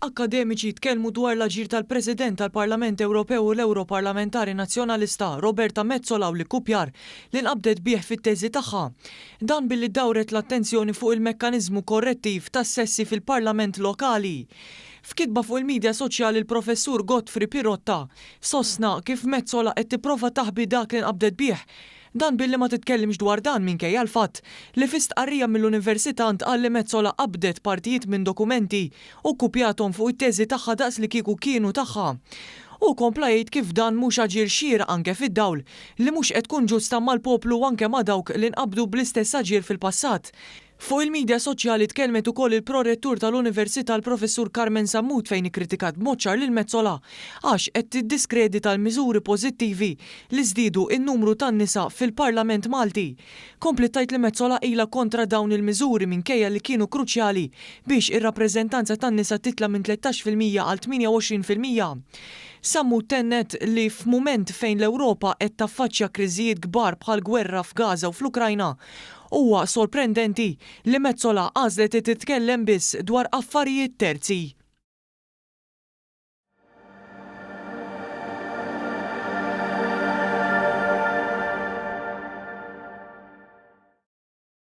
Akademiċi tkellmu dwar l-aġir tal-President tal-Parlament Ewropew u l-Europarlamentari Nazzjonalista Roberta Metsola u li Kupjar li nqabdet bih fit-teżi tagħha. Dan billi dawret l-attenzjoni fuq il-mekkaniżmu korrettiv tas-sessi fil-Parlament lokali. F'kitba fuq il-medja soċjali il-professur Godfrey Pirotta sostna kif Metsola qed tipprova taħbi dak li nqabdet bih. Dan billi ma titkellimx dwar dan minkejja l-fatt li fi stqarrija mill-Università ntqal li Metsola qabdet partijiet minn dokumenti u kkupjathom fuq it-teżi tagħha daqs li kieku kienu tagħha. U kompla jgħid kif dan mhux aġir xieraq anke fid-dawl li mhux qed tkun ġusta mal-poplu anke ma' dawk li nqabdu bl-istess aġir fil-passat. Fuq il-medja soċjali tkellmet ukoll il-prorettur tal-Università l-Professur Carmen Sammut fejn ikkritikat b'mod ċar lil Metsola għax qed tiddiskredita l-miżuri pożittivi li żdiedu n-numru tan-nisa fil-Parlament Malti. Kompli tgħid li Metsola ilha kontra dawn il-miżuri minkejja li kienu kruċjali biex ir-rappreżentanza tan-nisa titla' minn 13% għal 28%. Sammut tennet li f'mument fejn l-Ewropa qed taffaċċja kriżijiet kbar bħal gwerra f'Gaza u fl-Ukrajna huwa sorprendenti li Metsola għażlet titkellem biss dwar affarijiet terzi.